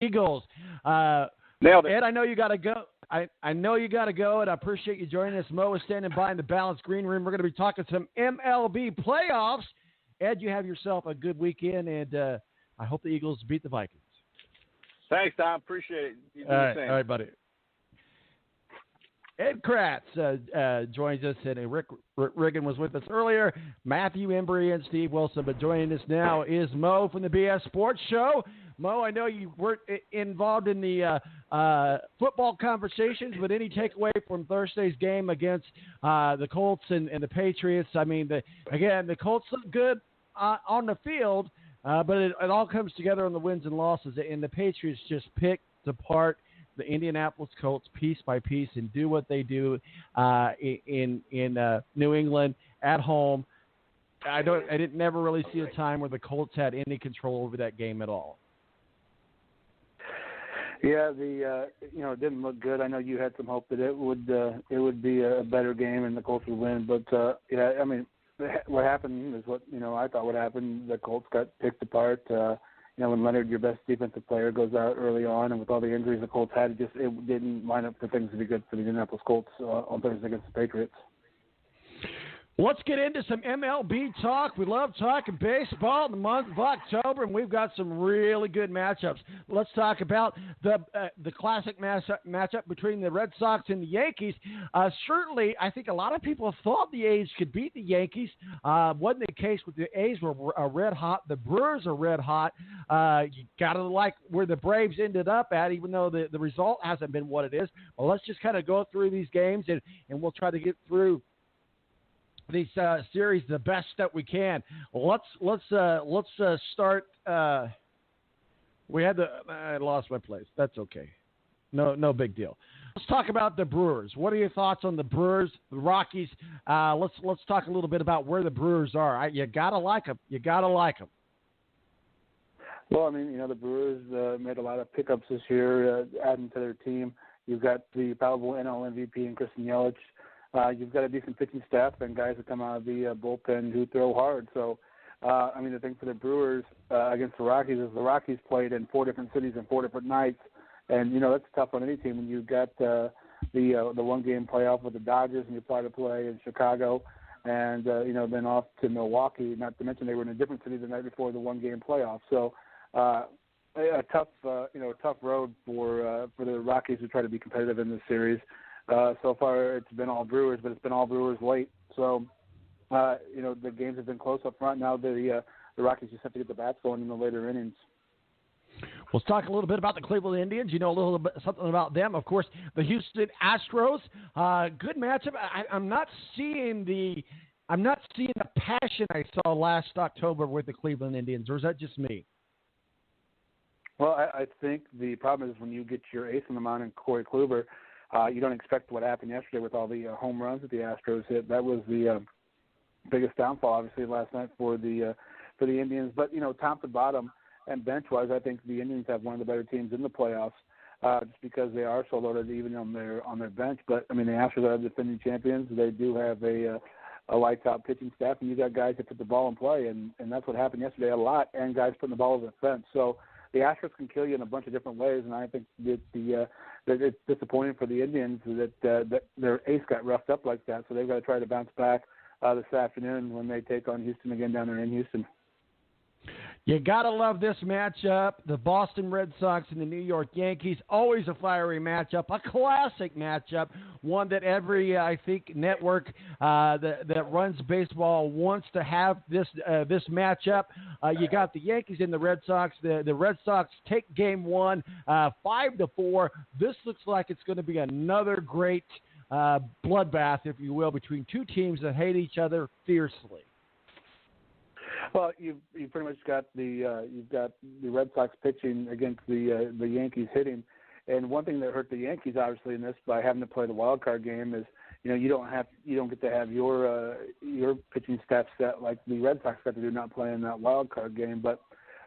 Eagles. Nailed it. Ed, I know you got to go. I know you got to go, and I appreciate you joining us. Mo is standing by in the Balanced Green Room. We're going to be talking some MLB playoffs. Ed, you have yourself a good weekend, and I hope the Eagles beat the Vikings. Thanks, Tom. Appreciate it. You do the same. All right, buddy. Ed-kracz joins us, and Rick Riggin was with us earlier. Matthew-Embury and Steve Wilson, but joining us now is Mo from the BS Sports Show. Mo, I know you weren't involved in the football conversations, but any takeaway from Thursday's game against the Colts and the Patriots? I mean, the Colts look good on the field, but it all comes together on the wins and losses, and the Patriots just picked apart the Indianapolis Colts piece by piece and do what they do in New England at home. I didn't never really see a time where the Colts had any control over that game at all. Yeah, it didn't look good. I know you had some hope that it would be a better game and the Colts would win, but I mean, what happened is what I thought would happen. The Colts got picked apart. When Leonard, your best defensive player, goes out early on, and with all the injuries the Colts had, it didn't line up for things to be good for the Indianapolis Colts on Thursday against the Patriots. Let's get into some MLB talk. We love talking baseball in the month of October, and we've got some really good matchups. Let's talk about the classic matchup between the Red Sox and the Yankees. Certainly, I think a lot of people thought the A's could beat the Yankees. Wasn't the case with the A's were red hot. The Brewers are red hot. You got to like where the Braves ended up at, even though the result hasn't been what it is. Well, let's just kind of go through these games, and we'll try to get through these series the best that we can. Let's start. I lost my place. That's okay. No big deal. Let's talk about the Brewers. What are your thoughts on the Brewers, the Rockies? Let's talk a little bit about where the Brewers are. You gotta like them. Well, I mean, the Brewers made a lot of pickups this year, adding to their team. You've got the probable NL MVP in Christian Yelich. You've got a decent pitching staff and guys that come out of the bullpen who throw hard. So, the thing for the Brewers against the Rockies is the Rockies played in 4 different cities and 4 different nights. And, that's tough on any team when you've got the one-game playoff with the Dodgers and you apply to play in Chicago and, then off to Milwaukee, not to mention they were in a different city the night before the one-game playoff. So, a tough road for the Rockies to try to be competitive in this series. So far, it's been all Brewers, but it's been all Brewers late. So, the games have been close up front. Now the Rockies just have to get the bats going in the later innings. Let's talk a little bit about the Cleveland Indians. You know a little bit something about them. Of course, the Houston Astros. Good matchup. I'm not seeing the passion I saw last October with the Cleveland Indians, or is that just me? Well, I think the problem is when you get your ace on the mound in Corey Kluber, you don't expect what happened yesterday with all the home runs that the Astros hit. That was the biggest downfall, obviously, last night for the Indians. But top to bottom and bench-wise, I think the Indians have one of the better teams in the playoffs, just because they are so loaded even on their bench. But I mean, the Astros are the defending champions. They do have a lights-out pitching staff, and you got guys that put the ball in play, and that's what happened yesterday a lot. And guys putting the ball over the fence. So the Astros can kill you in a bunch of different ways, and I think that that it's disappointing for the Indians that their ace got roughed up like that. So they've got to try to bounce back this afternoon when they take on Houston again down there in Houston. You got to love this matchup. The Boston Red Sox and the New York Yankees, always a fiery matchup, a classic matchup, one that every, I think, network that runs baseball wants to have this matchup. You got the Yankees and the Red Sox. The Red Sox take game 1, 5-4. This looks like it's going to be another great bloodbath, if you will, between two teams that hate each other fiercely. Well, you pretty much got you've got the Red Sox pitching against the Yankees hitting, and one thing that hurt the Yankees obviously in this by having to play the wild card game is you don't get to have your pitching staff set like the Red Sox got to do not playing that wild card game, but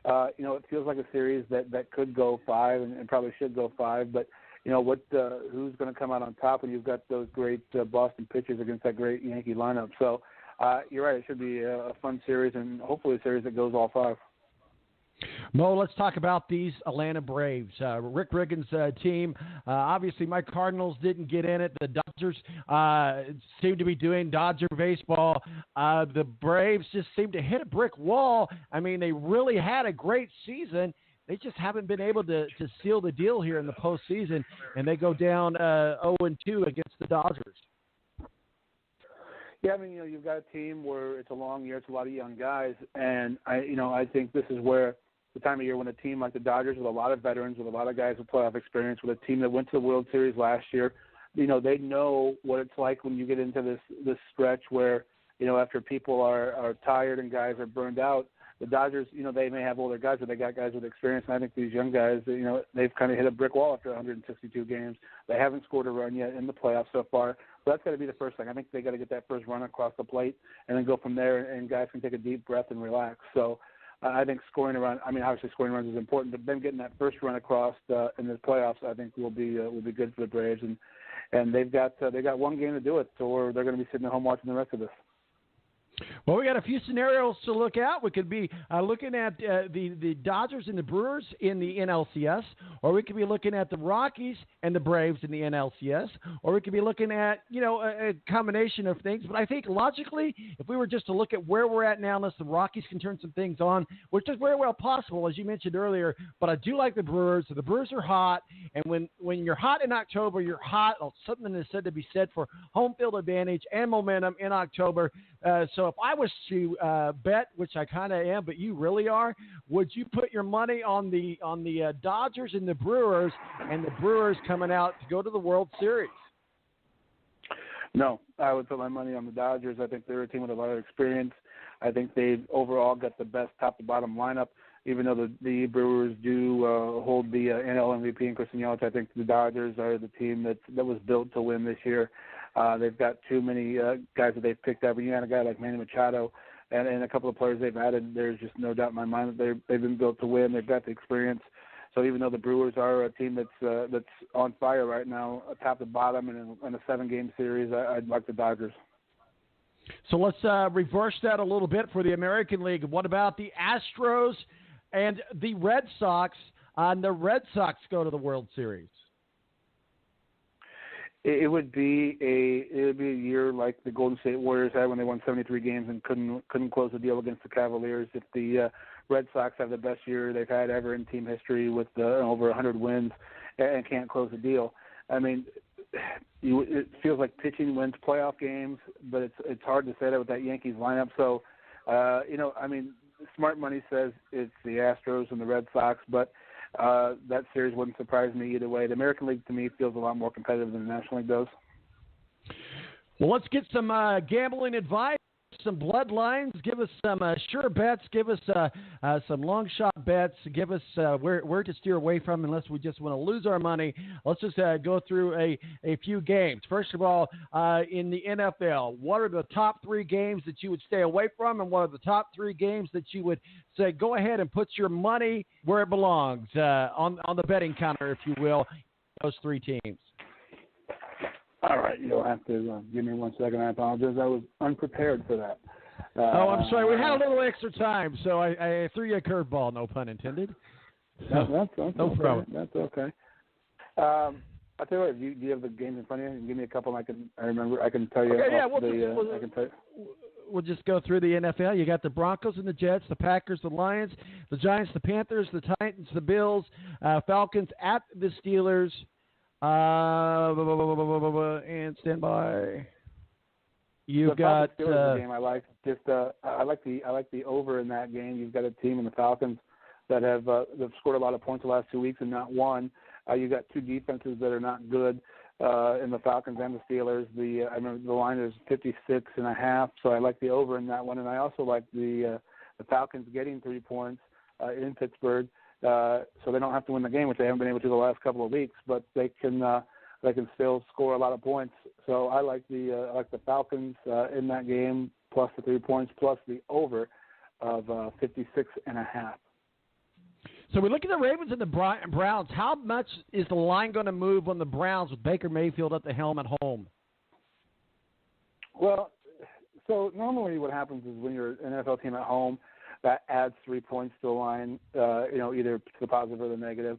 it feels like a series that could go 5 and probably should go 5, but who's going to come out on top when you've got those great Boston pitchers against that great Yankee lineup? So. You're right. It should be a fun series and hopefully a series that goes all 5. Mo, let's talk about these Atlanta Braves. Rick Riggins' team. Obviously, my Cardinals didn't get in it. The Dodgers seem to be doing Dodger baseball. The Braves just seem to hit a brick wall. I mean, they really had a great season. They just haven't been able to seal the deal here in the postseason, and they go down 0-2 against the Dodgers. Yeah, I mean, you've got a team where it's a long year, it's a lot of young guys, and I think this is where the time of year when a team like the Dodgers with a lot of veterans, with a lot of guys with playoff experience, with a team that went to the World Series last year, they know what it's like when you get into this stretch where, after people are tired and guys are burned out. The Dodgers, they may have older guys, but they got guys with experience, and I think these young guys, they've kind of hit a brick wall after 162 games. They haven't scored a run yet in the playoffs so far. So that's got to be the first thing. I think they got to get that first run across the plate and then go from there, and guys can take a deep breath and relax. So I think scoring obviously scoring runs is important, but then getting that first run across in the playoffs, I think will be good for the Braves, and they've got one game to do it, or they're going to be sitting at home watching the rest of this. Well, we got a few scenarios to look at. We could be looking at the Dodgers and the Brewers in the NLCS, or we could be looking at the Rockies and the Braves in the NLCS, or we could be looking at, a combination of things. But I think logically, if we were just to look at where we're at now, unless the Rockies can turn some things on, which is very well possible, as you mentioned earlier, but I do like the Brewers. The Brewers are hot, and when you're hot in October, you're hot. Something is said to be said for home field advantage and momentum in October. So if I was to bet, which I kind of am, but you really are, would you put your money on the Dodgers and the Brewers, and the Brewers coming out to go to the World Series? No, I would put my money on the Dodgers. I think they're a team with a lot of experience. I think they've overall got the best top-to-bottom lineup. Even though the Brewers do hold the NL MVP in Christian Yelich, I think the Dodgers are the team that was built to win this year. They've got too many guys that they've picked up. You got a guy like Manny Machado and a couple of players they've added. There's just no doubt in my mind that they've been built to win. They've got the experience. So even though the Brewers are a team that's on fire right now, top to bottom, and in a 7-game series, I'd like the Dodgers. So let's reverse that a little bit for the American League. What about the Astros and the Red Sox? The Red Sox go to the World Series. It would be a year like the Golden State Warriors had when they won 73 games and couldn't close the deal against the Cavaliers. If the Red Sox have the best year they've had ever in team history with over 100 wins and can't close the deal, I mean, it feels like pitching wins playoff games, but it's hard to say that with that Yankees lineup. So, smart money says it's the Astros and the Red Sox, but that series wouldn't surprise me either way. The American League, to me, feels a lot more competitive than the National League does. Well, let's get some gambling advice, some bloodlines. Give us some sure bets. Give us some long shot bets. Give us where to steer away from unless we just want to lose our money. Let's just go through a few games. First of all, in the NFL, what are the top 3 games that you would stay away from, and what are the top 3 games that you would say go ahead and put your money where it belongs on the betting counter, if you will, those 3 teams? All right, you'll have to give me 1 second. I apologize. I was unprepared for that. I'm sorry. We had a little extra time, so I threw you a curveball, no pun intended. That's no okay. problem. That's okay. I'll tell you what. Do you have the games in front of you? Give me a couple. I can tell you. Okay, yeah, I can tell you. We'll just go through the NFL. You got the Broncos and the Jets, the Packers, the Lions, the Giants, the Panthers, the Titans, the Bills, Falcons at the Steelers. And stand by. You've got the Steelers game. I like the over in that game. You've got a team in the Falcons that have they've scored a lot of points the last 2 weeks and not won. You've got 2 defenses that are not good in the Falcons and the Steelers. I remember the line is 56.5, so I like the over in that one, and I also like the Falcons getting 3 points in Pittsburgh. So they don't have to win the game, which they haven't been able to the last couple of weeks, but they can still score a lot of points. So I like the Falcons in that game, plus the 3 points, plus the over of 56.5. So we look at the Ravens and the Browns. How much is the line going to move on the Browns with Baker Mayfield at the helm at home? Well, so normally what happens is when you're an NFL team at home, that adds 3 points to the line, either to the positive or the negative.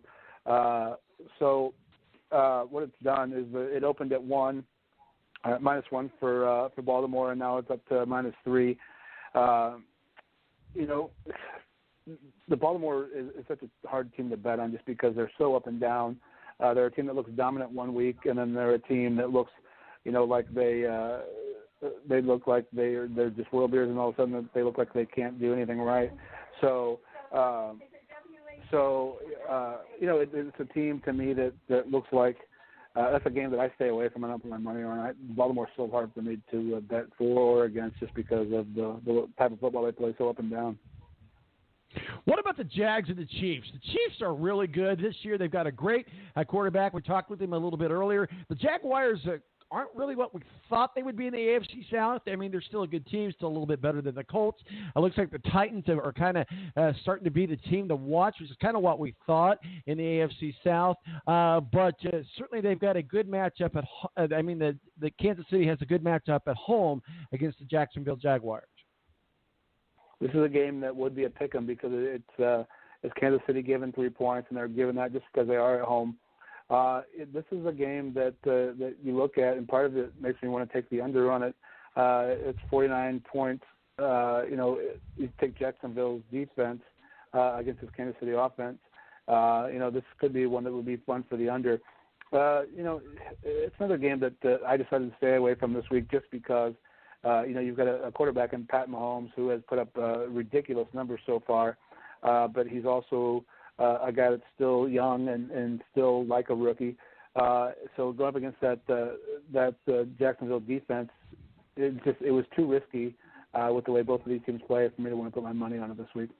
So what it's done is it opened at -1 for Baltimore, and now it's up to -3. The Baltimore is such a hard team to bet on just because they're so up and down. They're a team that looks dominant one week, and then they're a team that looks, like they look like they're just world beers, and all of a sudden they look like they can't do anything right. So, it's a team to me that looks like that's a game that I stay away from. I don't put my money on. Baltimore's so hard for me to bet for or against just because of the type of football they play, so up and down. What about the Jags and the Chiefs? The Chiefs are really good this year. They've got a great quarterback. We talked with him a little bit earlier. The Jaguars aren't really what we thought they would be in the AFC South. I mean, they're still a good team, still a little bit better than the Colts. It looks like the Titans are kind of starting to be the team to watch, which is kind of what we thought in the AFC South. But certainly they've got a good matchup the Kansas City has a good matchup at home against the Jacksonville Jaguars. This is a game that would be a pick 'em because it's Kansas City giving 3 points, and they're giving that just because they are at home. This is a game that you look at, and part of it makes me want to take the under on it. It's 49 points. You take Jacksonville's defense against this Kansas City offense. This could be one that would be fun for the under. It's another game that I decided to stay away from this week just because you've got a quarterback in Pat Mahomes who has put up ridiculous numbers so far, but he's also a guy that's still young and still like a rookie. So going up against that Jacksonville defense, it was too risky with the way both of these teams play for me to want to put my money on it this week.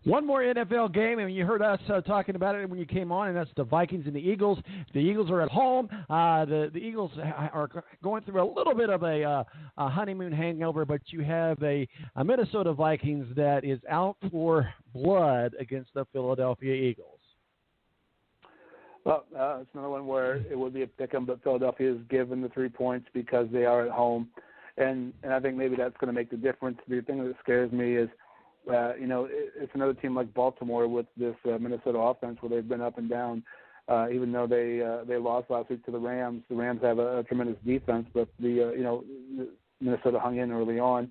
One more NFL game, and you heard us talking about it when you came on, and that's the Vikings and the Eagles. The Eagles are at home. The Eagles are going through a little bit of a honeymoon hangover, but you have a Minnesota Vikings that is out for blood against the Philadelphia Eagles. Well, it's another one where it would be a pick 'em, but Philadelphia is given the 3 points because they are at home, and I think maybe that's going to make the difference. The thing that scares me is it's another team like Baltimore with this Minnesota offense where they've been up and down. Even though they lost last week to the Rams have a tremendous defense, but Minnesota hung in early on.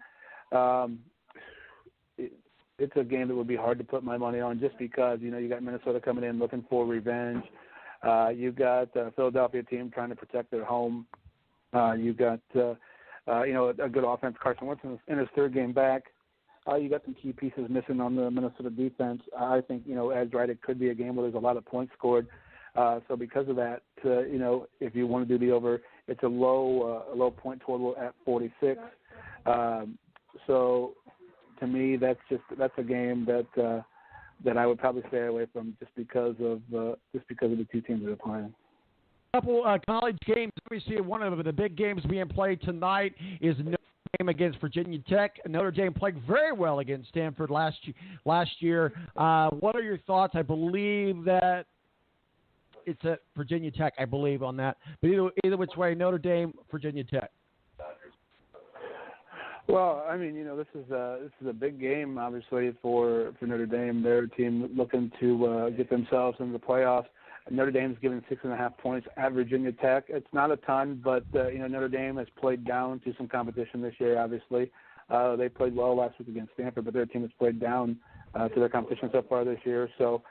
It's a game that would be hard to put my money on just because you got Minnesota coming in looking for revenge. You've got a Philadelphia team trying to protect their home. You've got a good offense. Carson Wentz in his third game back. You got some key pieces missing on the Minnesota defense. I think, Ed's right, it could be a game where there's a lot of points scored. So because of that, if you want to do the over, it's a low point total at 46. So to me, that's a game that I would probably stay away from just because of the two teams that are playing. Couple college games. Obviously, one of the big games being played tonight is Notre Dame against Virginia Tech. Notre Dame played very well against Stanford last year. What are your thoughts? I believe that it's at Virginia Tech, I believe, on that. But either which way, Notre Dame, Virginia Tech. Well, I mean, this is a big game, obviously, for Notre Dame. They're a team looking to get themselves into the playoffs. Notre Dame's given 6.5 points at Virginia Tech. It's not a ton, but Notre Dame has played down to some competition this year. Obviously, they played well last week against Stanford, but their team has played down to their competition so far this year. So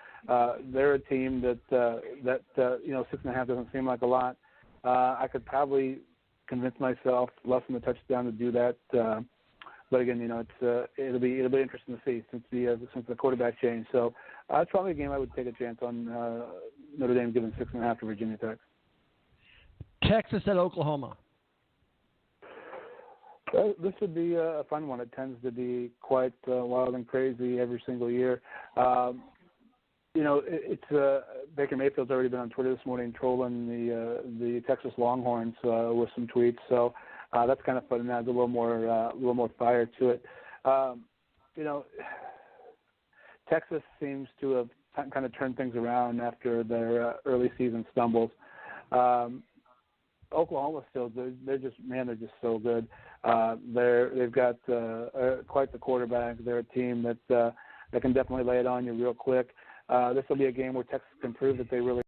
they're a team that 6.5 doesn't seem like a lot. I could probably convince myself less than a touchdown to do that. But again, it'll be interesting to see since the quarterback change. So it's probably a game I would take a chance on. Notre Dame giving 6.5 to Virginia Tech. Texas at Oklahoma. This would be a fun one. It tends to be quite wild and crazy every single year. It's Baker Mayfield's already been on Twitter this morning trolling the Texas Longhorns with some tweets. So that's kind of fun and adds a little more fire to it. Texas seems to have kind of turned things around after their early season stumbles. Oklahoma's still good. They're just so good. They've got quite the quarterback. They're a team that can definitely lay it on you real quick. This will be a game where Texas can prove that they really